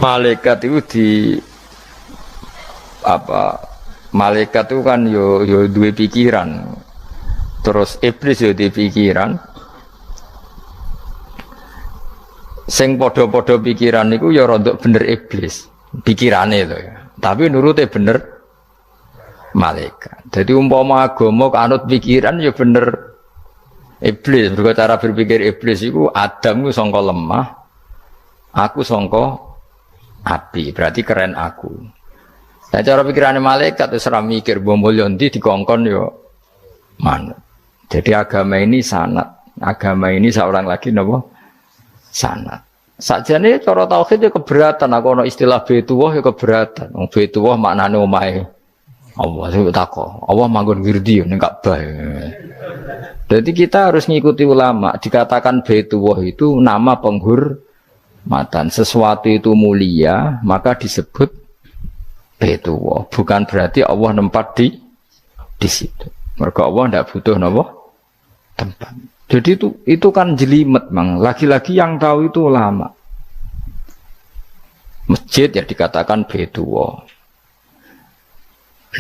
Malaikat itu di apa? Malaikat itu kan yo duwe pikiran. Terus iblis yo duwe pikiran. Sing padha-padha pikiran niku ya rada bener iblis. Pikirane lho ya. Tapi nurute bener malaikat. Jadi umpama agama kanut pikiran ya bener iblis. Mergo cara berpikir iblis iku Adam ku sangka lemah, aku sangka api. Berarti keren aku. Nah cara pikirane malaikat wis ora mikir bombol ndi dikongkon yo manut. Jadi agama ini sanad. Agama ini seorang lagi napa? Sanad. Sakjane cara tauhid ya keberatan. Aku ana istilah Baitullah ya keberatan. Wong Baitullah maknane omahe Allah sing takok. Allah manggon wirdi ning Ka'bah. Jadi kita harus ngikuti ulama. Dikatakan Baitullah itu nama penghormatan. Sesuatu itu mulia, maka disebut Baitullah. Bukan berarti Allah nempat di situ. Mergo Allah ndak butuh napa? Tempat. Jadi itu kan jelimet, Mang. Lagi-lagi yang tahu itu ulama. Masjid ya dikatakan Baitullah.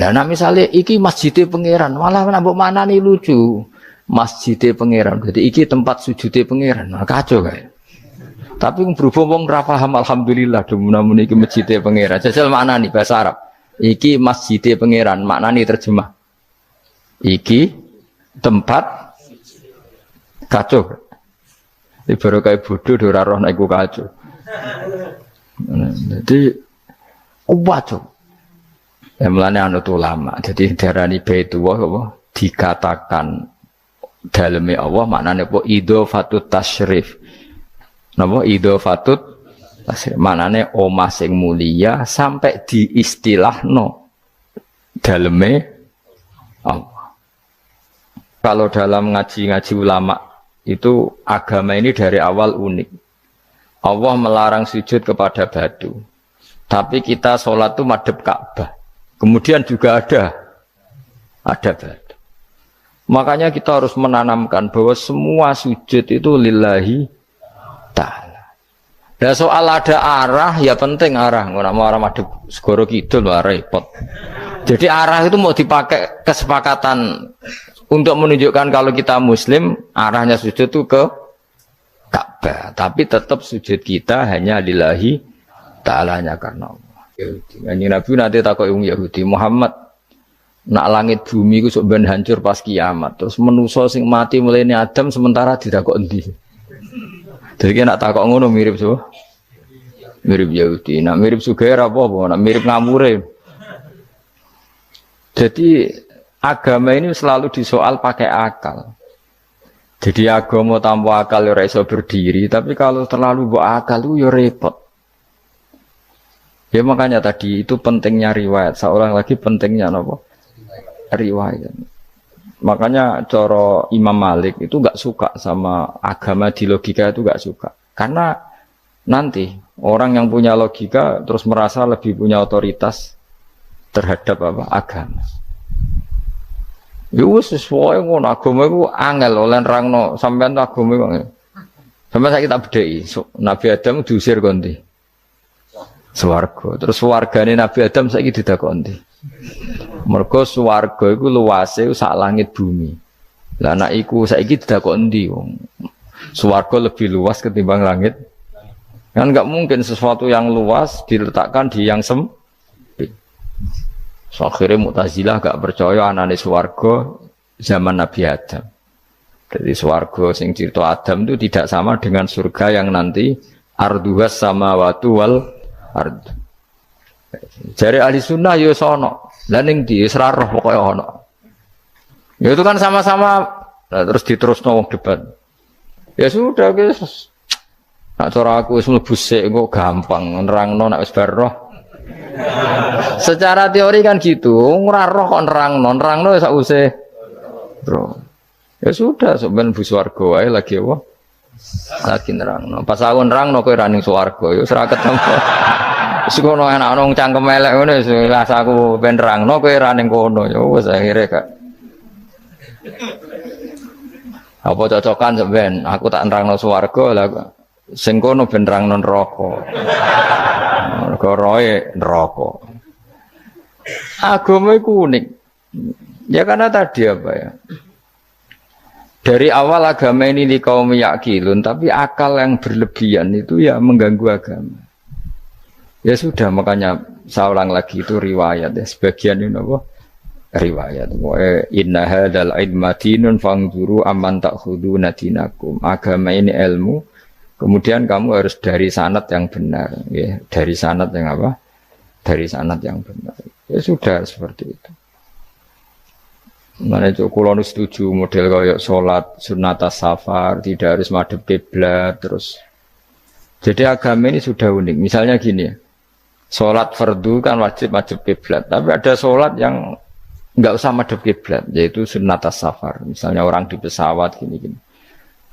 Lah nek misale iki masjidé pangeran, malah nek mbok manani lucu. Masjidé pangeran. Jadi iki tempat sujudé pangeran. Nah, kacau kae. Tapi berhubung wong ra paham alhamdulillah demun iki masjidé pangeran. Jajal maknani bahasa Arab. Iki masjidé pangeran, maknani terjemah. Iki tempat kacau. Ini baru kayak bodoh ora roh nek iku kacau. Jadi kacau. Ya mulane anut ulama. Jadi darani Baitullah apa dikatakan daleme Allah maknane apa idhofatut tasyrif. Napa idhofatut tasyrif maknane omah sing mulia sampai diistilahno daleme Allah. Kalau dalam ngaji-ngaji ulama itu agama ini dari awal unik. Allah melarang sujud kepada batu. Tapi kita sholat itu madhep Ka'bah. Kemudian juga ada batu. Makanya kita harus menanamkan bahwa semua sujud itu lillahi ta'ala. Dan soal ada arah, ya penting arah. Nggak mau arah madhep segoro kidul, repot. Jadi arah itu mau dipakai kesepakatan untuk menunjukkan kalau kita muslim, arahnya sujud itu ke Ka'bah. Tapi tetap sujud kita hanya lillahi ta'alanya karena Allah. Yahudi. Nabi nanti takut Yahudi, Muhammad nak langit bumi itu sok ben hancur pas kiamat. Terus manusa sing mati mulai ini Adam sementara ditakok endi. Jadi nak takok ngono mirip so. Mirip Yahudi. Nak mirip Sugair apa-apa, nak mirip ngamure. Jadi agama ini selalu disoal pakai akal. Jadi agama tanpa akal ya iso berdiri, tapi kalau terlalu bawa akal itu ya repot. Ya makanya tadi itu pentingnya riwayat. Seorang lagi pentingnya apa? Riwayat. Makanya cara Imam Malik itu enggak suka sama agama di logika itu enggak suka. Karena nanti orang yang punya logika terus merasa lebih punya otoritas terhadap apa? Agama. Ya wis sesuai ngono agama iku angel oleh nerangno sampean agama iku. Sampeyan saiki tak bedheki, Nabi Adam diusir kon ndi? Swarga. Terus swargane Nabi Adam saiki didakon ndi? Mergo swarga iku luase sak langit bumi. Lah nek iku saiki didakon ndi wong? Swarga lebih luas ketimbang langit. Kan enggak mungkin sesuatu yang luas diletakkan di yang sempit. So, akhirnya Mu'tazilah gak percaya anane swarga zaman Nabi Adam. Jadi swarga sing cerita Adam itu tidak sama dengan surga yang nanti arduhas samawati wal ard. Jari ahli sunnah ya sono. Lah ning ndi wis ra roh pokoke ono. Ya itu kan sama-sama terus diterusno wong debat. Ya sudah guys. Nak cara aku wis mlebu sik kok gampang nerangno nek wis bar roh. Secara teori kan gitu, ora roh kok nerangno sak usih. Bro. Ya sudah, sampean bu swarga wae lagi apa? Lagi nerangno. Pas aku nerangno kowe ra ning swarga, ya ora ketemu. Wis kono enak nang cangkem elek ngono wis aku ben nerangno kowe ra ning kono. Ya wis akhire gak. Apa cocokan sampean? Aku tak nerangno swarga lah sing kono ben nerangno neraka. Mergo roe neraka. Agama iku unik. Ya karena tadi apa ya? Dari awal agama ini di kaum yakilun, tapi akal yang berlebihan itu ya mengganggu agama. Ya sudah, makanya saya ulang lagi itu riwayat ya. Sebagian ini apa? Riwayat. Inna hadzal ilma dinun fangzuru amman ta'khuduna dinakum. Agama ini ilmu, kemudian kamu harus dari sanad yang benar, ya. Dari sanad yang apa? Dari sanad yang benar. Ya sudah seperti itu. Mana itu kalau setuju model kayak sholat sunat safar tidak harus madhep kiblat terus. Jadi agama ini sudah unik. Misalnya gini ya, sholat fardu kan wajib kiblat, tapi ada sholat yang nggak usah madhep kiblat, yaitu sunat safar. Misalnya orang di pesawat gini.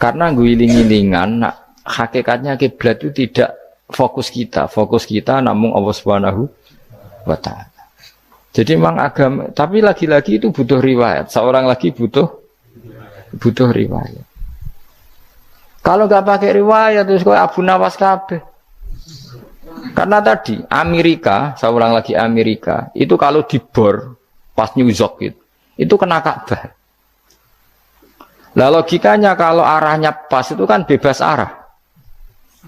Karena guling-gilingan, hakikatnya kiblat itu tidak fokus kita namun Allah Subhanahu wa Ta'ala. Jadi memang agama, tapi lagi-lagi itu butuh riwayat. Seorang lagi butuh riwayat. Kalau nggak pakai riwayat terus kok Abu Nawas kabeh. Karena tadi Amerika, seorang lagi Amerika, itu kalau dibor pas New York itu kena Ka'bah. Lah logikanya kalau arahnya pas itu kan bebas arah.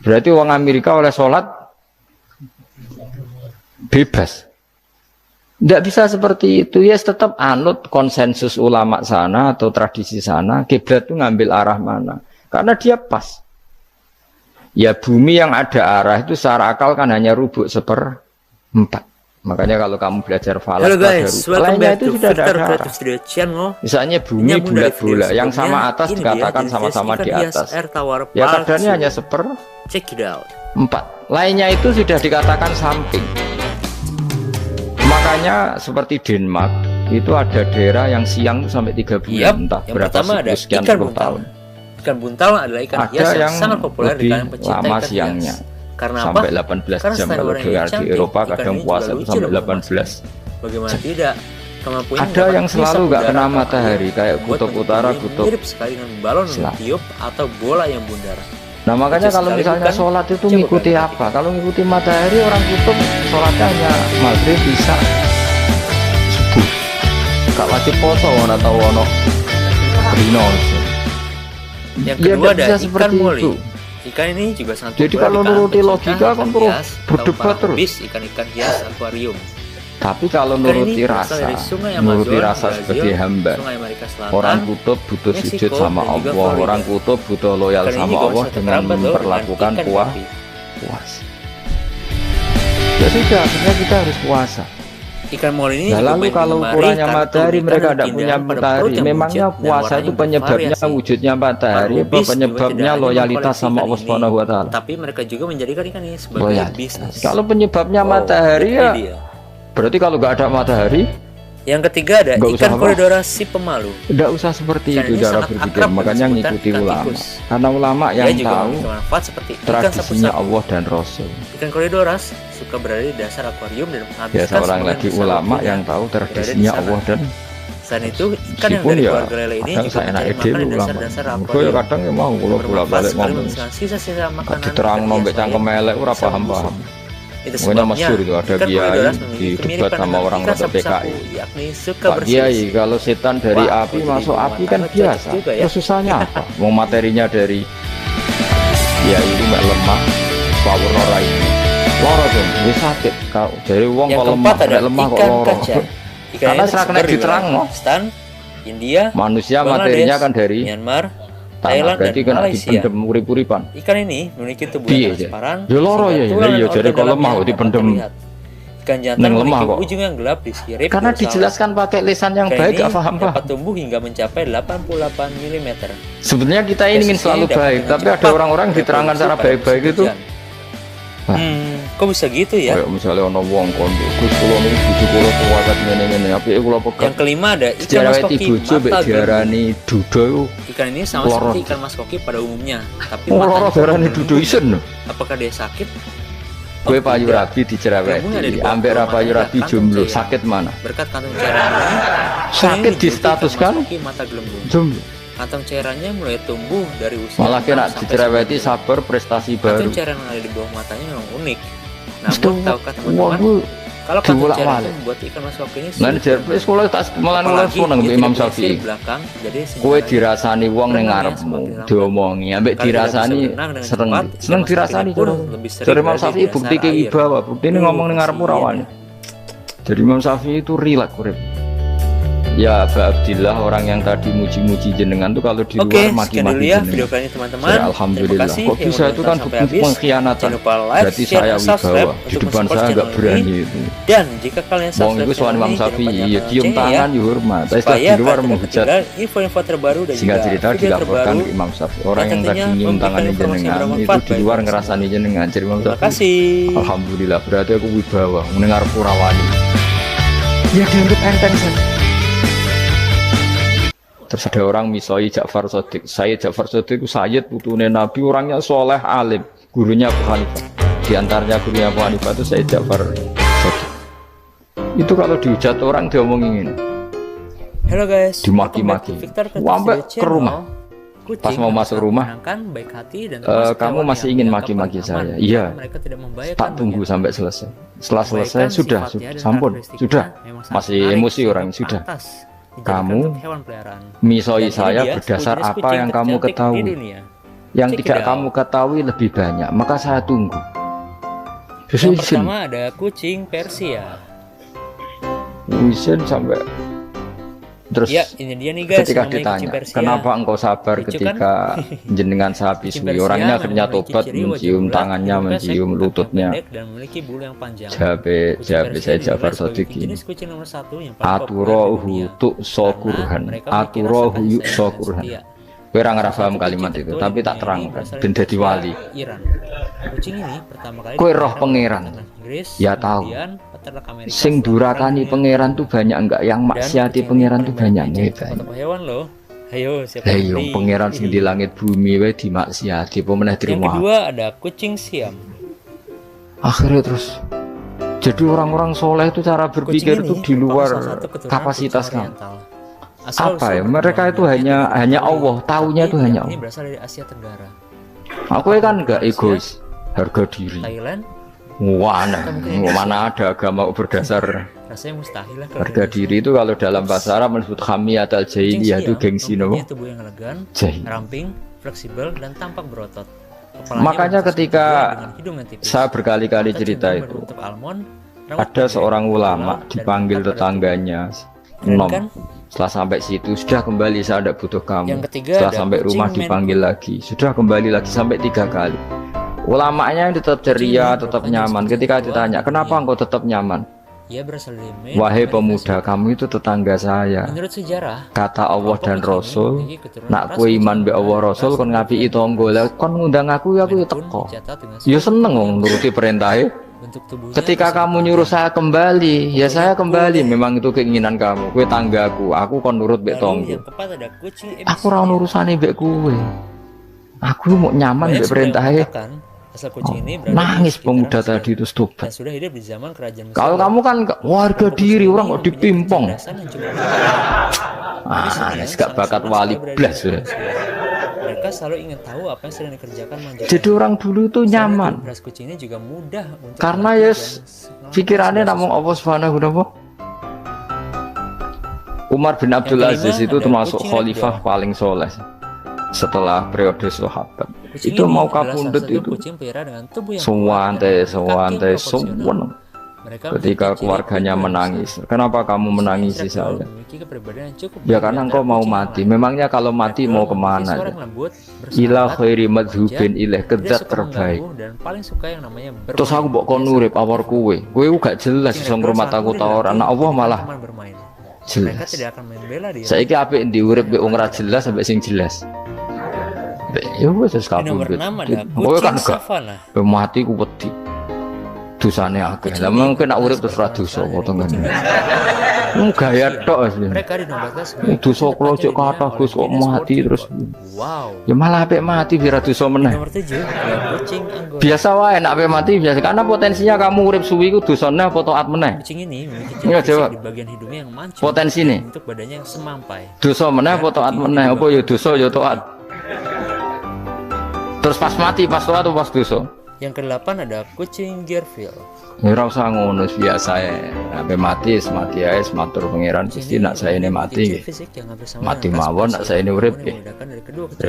Berarti orang Amerika oleh sholat bebas. Tidak bisa seperti itu, ya tetap anut konsensus ulama sana atau tradisi sana, kiblat itu ngambil arah mana, karena dia pas. Ya bumi yang ada arah itu secara akal kan hanya rubuk 1/4. Makanya kalau kamu belajar falak, halo guys, lainnya itu sudah ada arah. Channel. Misalnya bumi bulat-bulat, yang sama atas dikatakan sama-sama di atas. Ya kadarnya hanya 1/4. Lainnya itu sudah dikatakan samping. Makanya seperti Denmark itu ada daerah yang siang sampai 3 bulan, entah yang berapa siklus sekian puluh tahun. Ikan buntal adalah ikan hias yang sangat populer di kalangan pecinta lama ikan siangnya. hias. Karena Sampai apa? 18 Karena jam kalau di Eropa kadang puasa itu sampai 18. Bagaimana tidak? Ada yang selalu nggak kena matahari kayak kutub utara, kutub mirip sekali dengan balon tiup atau bola yang bundar. Nah makanya kalau misalnya sholat itu mengikuti apa? Kalau mengikuti matahari orang kutub sholatnya hanya maghrib bisa subuh. Gak wajib poso atau wono rino. Yang kedua ada ikan moli. Ikan ini juga sangat jadi kalau nuruti logika kan terus berdebat terus. Ikan-ikan hias akuarium. Tapi kalau nuruti rasa sebagai hamba, orang kutub butuh sujud sama Allah, orang kutub butuh loyal sama Allah dengan memperlakukan puasa. Ya sudah, akhirnya kita harus puasa. Ikan moli ini lalu kalau ukurannya matahari mereka tidak punya matahari, memangnya puasa itu penyebabnya wujudnya matahari, apa penyebabnya loyalitas sama Allah Subhanahu wa Ta'ala? Tapi mereka juga menjadikan ikan ini sebagai bisnis. Kalau penyebabnya matahari ya berarti kalau nggak ada matahari. Yang ketiga ada ikan koridora si pemalu. Tidak usah seperti itu cara berpikir, makanya ngikuti ulama. Karena ulama yang tahu tradisinya Allah dan Rasul. Ikan koridoras suka berada di dasar akuarium dan menghabiskan. Ya seorang lagi ulama yang tahu tradisinya Allah dan. Selain itu ikan yang dari keluarga lele ini juga mencari makan di dasar-dasar akuarium. Kadang ya mau bolak-balik ngomong. Sisa-sisa makanan. Diterang nombek cangkem elek ora paham-paham. Itu sebabnya masyhur itu ada kiai di debat sama orang kota PKI. Pak Kiai, kalau setan dari api masuk api kan biasa. Terus susahnya apa? Mau materinya dari kiai itu nggak lemah, power ora ini. Loro dong, wis sakit. Jadi wong kalau lemah kok loro. Karena seraknya diterang no. India, manusia materinya kan dari Myanmar, Thailand dan Malaysia. Urip-uripan. Ikan ini memiliki tubuh yang transparan. Ya loro ya, jadi kalau lemah dipendem. Ikan jantan memiliki ujung yang gelap di sirip. Karena dijelaskan pakai lisan yang baik, gak paham dapat tumbuh hingga mencapai 88 mm. Sebenarnya kita ingin selalu baik, tapi ada orang-orang diterangkan cara baik-baik itu. Kok bisa gitu ya? Kayak misalnya ono wong kondo, Gus kula niku bojo kula kuwat ngene-ngene, apike kula pegat. Yang kelima ada ikan mas koki mata diarani dudo. Ikan ini sama seperti ikan mas koki pada umumnya, tapi matanya diarani dudo isen. Apakah dia sakit? Kowe payu rabi dicereweti, ambek ra payu rabi jomblo, sakit mana? Berkat kantong cairan sakit distatuskan mata gelembung. Jomblo. Kantong cairannya mulai tumbuh dari usia malah kena dicereweti sabar prestasi baru. Kantong cairan yang ada di bawah matanya memang unik. Namun tahukah teman-teman, kalau konten channel itu membuat iklan masuk waktu ini sekolah tak malah nulis nang Imam Syafi'i. Belakang, jadi Kowe dirasani wong ning ngarepmu, diomongi ambek dirasani seneng dirasani dari Imam Syafi'i bukti ke wibawa, bukti ini ngomong ning ngarepmu rawan. Jadi Imam Syafi'i itu rileks urip. Ya Abdillah, orang yang tadi muji-muji jenengan tuh kalau di luar maki-maki ya video kali ini teman-teman. Ya, alhamdulillah. Kok bisa itu kan pengkhianatan. Berarti saya wibawa. Di depan saya agak berani itu. Dan jika kalian subscribe itu soal Imam Syafi'i, ya cium tangan, ya hormat. Tapi setelah di luar menghujat. Info-info terbaru dan singkat cerita dilaporkan ke Imam Syafi'i. Orang yang tadi nyium tangan jenengan itu di luar ngerasani jenengan. Jadi Imam Syafi'i, alhamdulillah. Berarti aku wibawa. Mendengar purawani. Ya dianggap enteng saja. Terus ada orang misoi Ja'far Shadiq. Saya Ja'far Shadiq itu Sayyid putune Nabi, orangnya soleh alim, gurunya Abu Hanifah. Di antaranya gurunya Abu Hanifah itu Sayyid Ja'far Shadiq. Itu kalau dihujat orang diomongin. Halo guys, dimaki-maki. Sampai ke rumah. Pas mau masuk rumah, kamu masih ingin maki-maki saya? Iya. Tak tunggu sampai selesai. Setelah selesai sudah, sampun, sudah. Masih emosi orang sudah. Kamu misoi saya berdasar apa yang kamu ketahui. Yang tidak kamu ketahui lebih banyak, maka saya tunggu. Yang pertama ada kucing Persia. Wisen sampai terus ya, ini dia nih guys, ketika ditanya kenapa engkau sabar ketika jenengan saya bisui, orangnya akhirnya tobat, mencium tangannya, mencium lututnya. Jawab saya Ja'far Shadiq ini. Aturohu tuk sokurhan, aturohu yuk sokurhan. Gue orang paham kalimat itu, tapi tak terang dan jadi wali. Gue roh pangeran, ya tahu. Sing durakani pangeran tuh banyak enggak, yang maksiati pangeran tuh banyak nih. Ayo pangeran sing di langit bumi wae dimaksiati, pemenah di rumah. Yang kedua ada kucing Siam. Akhirnya terus jadi orang-orang soleh itu cara berpikir itu di luar kapasitas kamu. Apa ya, mereka itu hanya Allah, taunya itu hanya Allah. Ini berasal dari Asia Tenggara. Aku kan enggak egois, harga diri. Thailand. Mana ada agama berdasar rasanya mustahil lah. Harga diri itu kalau dalam bahasa Arab disebut khamiyat al-jahiliyah itu gengsi nopo. Tubuh yang elegan, ramping, fleksibel dan tampak berotot. Makanya ketika saya berkali-kali cerita itu, ada seorang ulama dipanggil tetangganya, setelah sampai situ sudah kembali, saya tidak butuh kamu. Setelah sampai rumah dipanggil lagi, sudah kembali lagi sampai 3 kali. Ulamanya tetap ceria, tetap nyaman. Ketika ditanya kenapa engkau tetap nyaman, wahai pemuda, kamu itu tetangga saya. Menurut sejarah, kata Allah dan Rasul, nak ku iman be Allah Rasul kon ngapi itu tangga, kon ngundang aku ya teko. Ya seneng wong nuruti perintahnya. Ketika kamu nyuruh saya kembali, ya saya kembali. Memang itu keinginan kamu. Kue tanggaku, aku kon nurut be tangga. Aku ora urusane be kowe. Aku mau nyaman be perintahnya. Nangis pemuda tadi itu tobat. Kalau kamu kan warga diri, orang kok dipimpong. Gak bakat wali blas sudah. Mereka selalu ingin tahu apa yang sedang dikerjakan manusia. Jadi orang dulu itu nyaman. Karena yes, pikirannya namun Allah Subhanahu wa ta'ala. Umar bin Abdul Aziz itu termasuk khalifah paling soleh setelah periode sahabat. Itu mau kapundut itu sewantai semua. Ketika keluarganya menangis, kenapa kamu menangisi saya? Ya karena engkau mau mati. Memangnya kalau mati mau kemana? Ila khairi madhubin ilaih, kedat terbaik. Terus aku mbok kon urip awar kowe gak jelas iso ngrumat aku ta ora. Anak Allah malah jelas. Saiki apik ndi urip mbek wong ora jelas sampai sing jelas. Ya wis kabundut. Kowe kan gak mati ku wedi. Dosane akeh. Lah mungkin nak urip terus ra dosa potongane. Gaya tok asli. Dosa kula cek kathah Gus kok mati terus. Ya malah apik mati biar dosa meneh. Biasa wae nek apik mati biasa karena potensinya kamu urip suwi ku dosane apa taat meneh. Kucing ini memiliki jawab. di bagian hidungnya yang mancung. Potensine. Untuk badannya yang semampai. Dosa meneh apa taat meneh? Apa ya dosa ya taat. Terus pas mati, pas taat atau pas dosa? Yang ke-8 ada kucing Gerville. Ora usah ngono biasa ya. Sampai mati ae matur pangeran Gusti nak saya ini mati. Mati mawon nak saya ini urip nggih.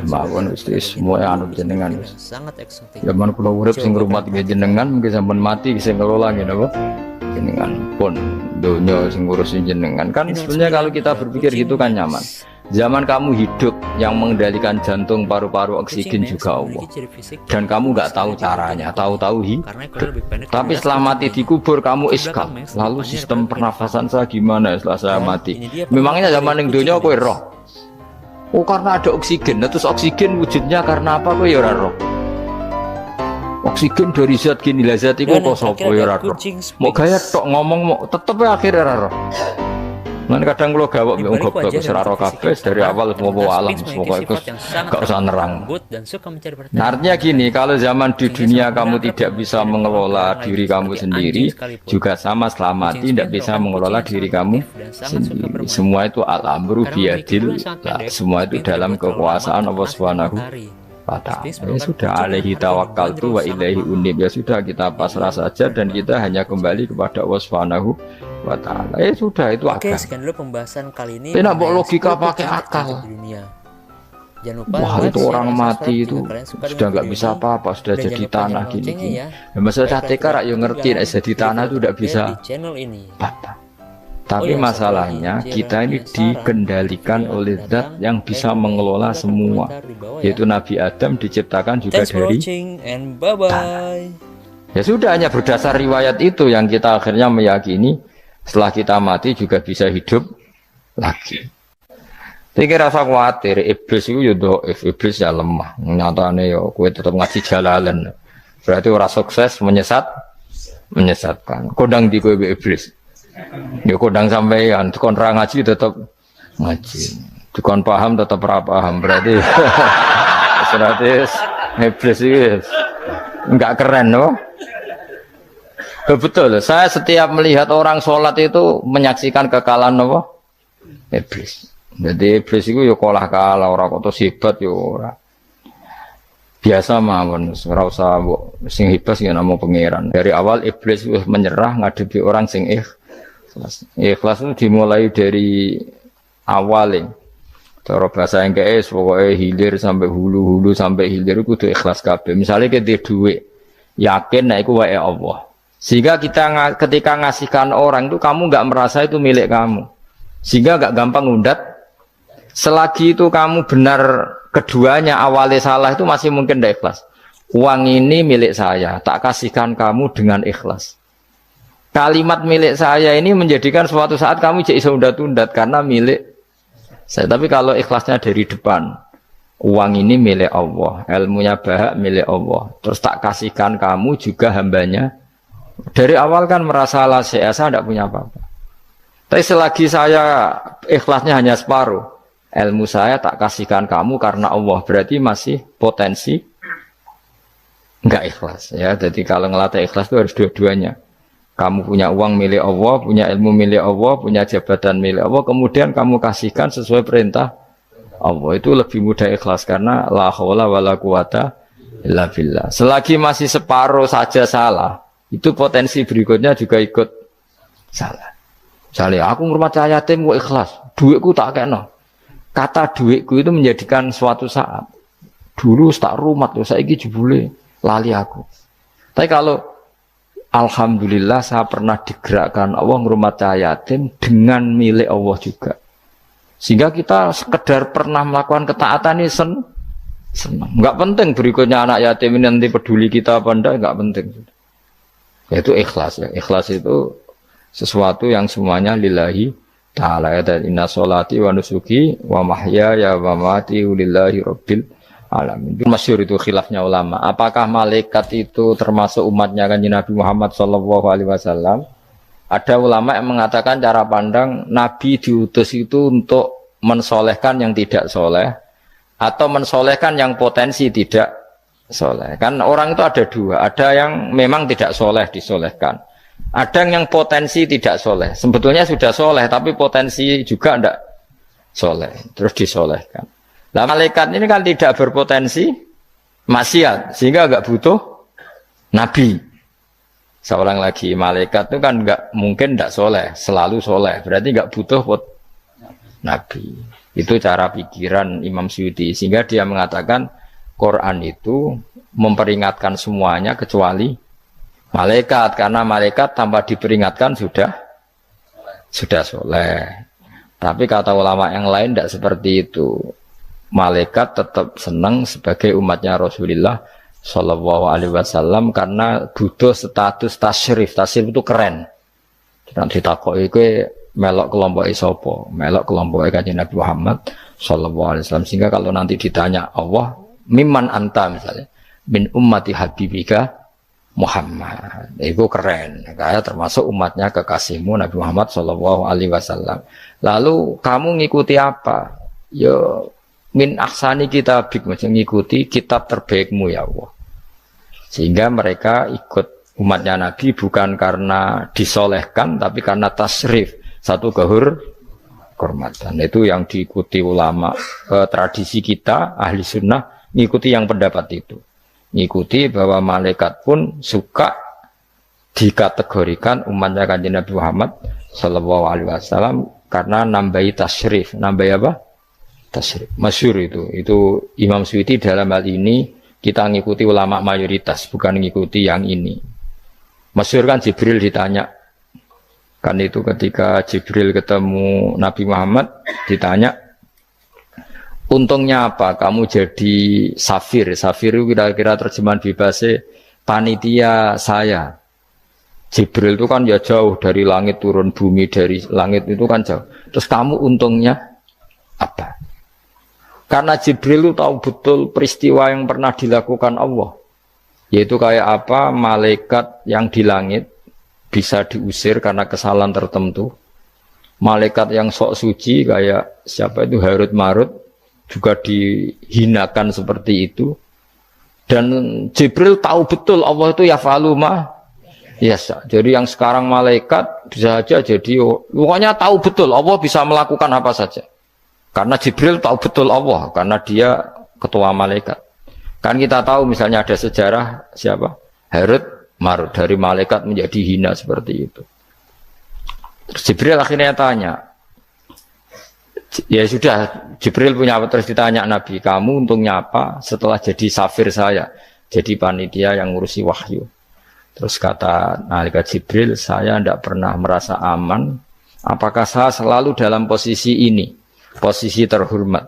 Mawon Gusti semua anu jenengan. Sangat eksotik. Zaman kula urip sing ngrumat nggih jenengan mungkin sampean mati sing ngelola nggih napa? Jenengan pun donya sing ngurusin jenengan kan sebenarnya kalau kita berpikir gitu kan nyaman. Zaman kamu hidup yang mengendalikan jantung, paru-paru, oksigen juga Allah. Dan kamu nggak tahu caranya, tahu-tahu hidup. Tapi setelah mati dikubur kamu iskal. Lalu sistem pernafasan saya gimana setelah saya mati? Memangnya zaman yang dunia kowe roh. Oh karena ada oksigen. Nah, terus oksigen wujudnya karena apa kowe ya ora roh? Oksigen dari zat gini lah zat iku kok sapa ya ora roh. Mau gaya tok ngomong mau tetep akhirnya ora roh. Nanti kadang kalau gawak bilang goblok seraro kabeh dari awal semua alam semua itu gak usah nerang. Nah, artinya gini, kalau zaman di dunia kamu tidak bisa mengelola diri kamu sendiri, juga sama setelah mati tidak bisa mengelola diri kamu sendiri. Semua itu al-amru biyadil, semua itu dalam kekuasaan Allah Subhanahu wa ta'ala. Ya sudah, alaihi tawakkaltu wa ilaihi unib. Ya sudah, kita pasrah saja dan kita hanya kembali kepada Allah Subhanahu wa ta'ala. Ya sudah, itu agama. Sekian dulu pembahasan kali ini. Tidak mau logika pakai akal. Jangan lupa. Wah itu orang mati itu sudah nggak bisa apa-apa, sudah jadi tanah gini. Ya masalah TK rakyat ngerti, jadi tanah itu tidak bisa apa. Tapi masalahnya kita ini dikendalikan oleh zat yang bisa mengelola semua, yaitu Nabi Adam diciptakan juga dari tanah. Ya sudah, hanya berdasar riwayat itu yang kita akhirnya meyakini setelah kita mati juga bisa hidup lagi. Tapi rasa khawatir, iblis itu ya dhaif, iblis ya lemah. Nyatane ya kowe tetap ngaji jalalan. Berarti ora sukses menyesatkan. Kodang di kowe iblis. Ya kodang sampean, kon ra ngaji tetap ngaji. Kon paham tetap ra paham. Berarti iblis itu enggak keren loh. Betul, saya setiap melihat orang sholat itu menyaksikan kekalahan apa? Iblis. Jadi iblis itu ya kalah orang kok hebat ya ora. Biasa mawon, ora usah sing hebat sing namung pangeran. Dari awal iblis wis menyerah ngadepi orang sing ikhlas. Ikhlas itu dimulai dari awal. Cara bahasa NKS pokoknya hilir sampai hulu sampai hilir kudu ikhlas kabeh. Misalnya kita duit, yakin nek iku wae Allah. Sehingga kita ketika ngasihkan orang itu kamu nggak merasa itu milik kamu. Sehingga nggak gampang undat. Selagi itu kamu benar keduanya awalnya salah itu masih mungkin tidak ikhlas. Uang ini milik saya, tak kasihkan kamu dengan ikhlas. Kalimat milik saya ini menjadikan suatu saat kamu jadi undat-undat karena milik saya. Tapi kalau ikhlasnya dari depan, uang ini milik Allah, ilmunya bahak milik Allah, terus tak kasihkan kamu juga hambanya. Dari awal kan merasa lah saya tidak punya apa-apa. Tapi selagi saya ikhlasnya hanya separuh, ilmu saya tak kasihkan kamu karena Allah, berarti masih potensi enggak ikhlas ya. Jadi kalau ngelatih ikhlas itu harus dua-duanya. Kamu punya uang milik Allah, punya ilmu milik Allah, punya jabatan milik Allah, kemudian kamu kasihkan sesuai perintah Allah, itu lebih mudah ikhlas karena la haula wala quwata illa billah. Selagi masih separuh saja salah, itu potensi berikutnya juga ikut salah. Misalnya aku ngurmat yatim kok ikhlas, duitku tak kena. Kata duitku itu menjadikan suatu saat. Dulu tak rumat loh, saiki jebule lali aku. Tapi kalau alhamdulillah saya pernah digerakkan Allah ngurmat yatim dengan milik Allah juga. Sehingga kita sekedar pernah melakukan ketaatan ini senang. Enggak penting berikutnya anak yatim ini nanti peduli kita apa enggak, enggak penting. Yaitu ikhlas ya. Ikhlas itu sesuatu yang semuanya lillahi ta'ala, dan inna sholati wa nusuki wa mahyaya wa mamati lillahi rabbil alamin. Masyhur itu khilafnya ulama. Apakah malaikat itu termasuk umatnya Kanjeng Nabi Muhammad sallallahu alaihi wasallam? Ada ulama yang mengatakan cara pandang Nabi diutus itu untuk mensolehkan yang tidak soleh atau mensolehkan yang potensi tidak soleh. Kan orang itu ada dua, ada yang memang tidak soleh disolehkan, ada yang potensi tidak soleh, sebetulnya sudah soleh tapi potensi juga tidak soleh, terus disolehkan. Nah malaikat ini kan tidak berpotensi maksiat, sehingga agak butuh nabi. Seorang lagi malaikat itu kan nggak mungkin tidak soleh, selalu soleh. Berarti nggak butuh nabi. Itu cara pikiran Imam Suyuti. Sehingga dia mengatakan Quran itu memperingatkan semuanya kecuali malaikat. Karena malaikat tanpa diperingatkan sudah soleh. Tapi kata ulama yang lain tidak seperti itu. Malaikat tetap senang sebagai umatnya Rasulullah Shallallahu Alaihi Wasallam karena butuh status tasyrif. Tasyrif itu keren. Nanti takut itu melok kelompok isopo, melok kelompok Kanjeng Nabi Muhammad Shallallahu Alaihi Wasallam. Sehingga kalau nanti ditanya Allah, mimman anta misalnya, min ummati habibika Muhammad, itu keren. Kayak termasuk umatnya kekasihmu Nabi Muhammad Shallallahu Alaihi Wasallam. Lalu kamu ngikuti apa? Yo min ahsani kitabik, mengikuti kitab terbaikmu ya Allah. Sehingga mereka ikut umatnya Nabi bukan karena disolehkan, tapi karena tasrif, satu kehormatan. Itu yang diikuti ulama. Tradisi kita ahli sunnah ngikuti yang pendapat itu. Ngikuti bahwa malaikat pun suka dikategorikan umatnya Kanjeng Nabi Muhammad Sallallahu Alaihi Wasallam karena nambahi tasrif. Nambahi apa? Tasrif. Masyhur itu Imam Suyuti dalam hal ini kita ngikuti ulama mayoritas, bukan ngikuti yang ini. Masyhur kan Jibril ditanya, kan itu ketika Jibril ketemu Nabi Muhammad ditanya, untungnya apa kamu jadi safir? Safir itu kira-kira terjemahan bebasnya panitia saya. Jibril itu kan ya jauh dari langit turun bumi, dari langit itu kan jauh. Terus kamu untungnya apa? Karena Jibril itu tahu betul peristiwa yang pernah dilakukan Allah. Yaitu kayak apa malaikat yang di langit bisa diusir karena kesalahan tertentu. Malaikat yang sok suci kayak siapa itu Harut Marut juga dihinakan seperti itu. Dan Jibril tahu betul Allah itu yaf'alu ma yasha. Jadi yang sekarang malaikat bisa saja jadi pokoknya tahu betul Allah bisa melakukan apa saja. Karena Jibril tahu betul Allah, karena dia ketua malaikat. Kan kita tahu misalnya ada sejarah siapa? Harut Marut, dari malaikat menjadi hina seperti itu. Terus Jibril akhirnya tanya, ya sudah, Jibril punya apa? Terus ditanya Nabi, kamu untungnya apa setelah jadi safir saya, jadi panitia yang ngurusi wahyu. Terus kata malaikat Jibril, saya tidak pernah merasa aman, apakah saya selalu dalam posisi ini? Posisi terhormat,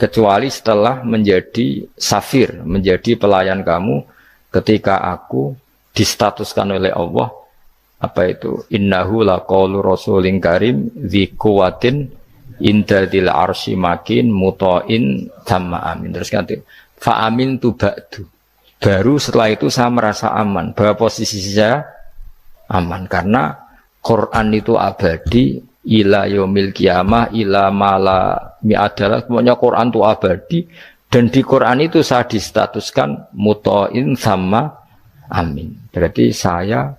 kecuali setelah menjadi safir, menjadi pelayan kamu ketika aku distatuskan oleh Allah apa itu innahu laqaulu rasulin karim dzi quwwatin indadil arsy makin muta'in tamma amin. Terus ganti fa amin tu ba'du, baru setelah itu saya merasa aman bahwa posisi saya aman karena Quran itu abadi ila yaumil qiyamah ila mala mi'adalah, pokoknya Quran itu abadi dan di Quran itu saya distatuskan muta'in sama amin. Berarti saya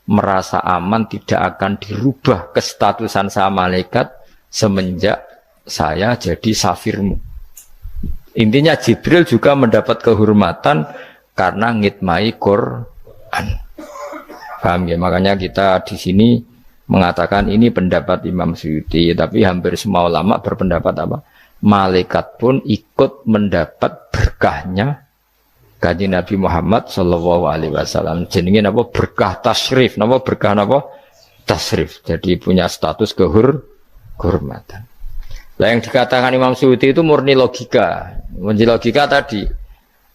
merasa aman, tidak akan dirubah kestatusan saya malaikat semenjak saya jadi safirmu. Intinya Jibril juga mendapat kehormatan karena ngitmai Quran. Paham ya? Makanya kita di sini mengatakan ini pendapat Imam Suyuti, tapi hampir semua ulama berpendapat apa? Malaikat pun ikut mendapat berkahnya Kanjeng Nabi Muhammad Shallallahu Alaihi Wasallam. Jenenge apa? Berkah tasrif, apa berkah apa? Tasrif. Jadi punya status kehormatan. Nah, yang dikatakan Imam Suyuti itu murni logika. Murni logika tadi,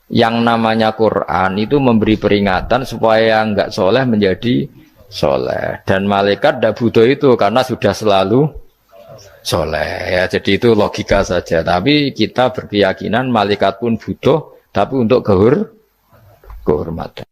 yang namanya Quran itu memberi peringatan supaya enggak soleh menjadi soleh, dan malaikat tidak butuh itu karena sudah selalu soleh ya. Jadi itu logika saja, tapi kita berkeyakinan malaikat pun butuh, tapi untuk kehormatan.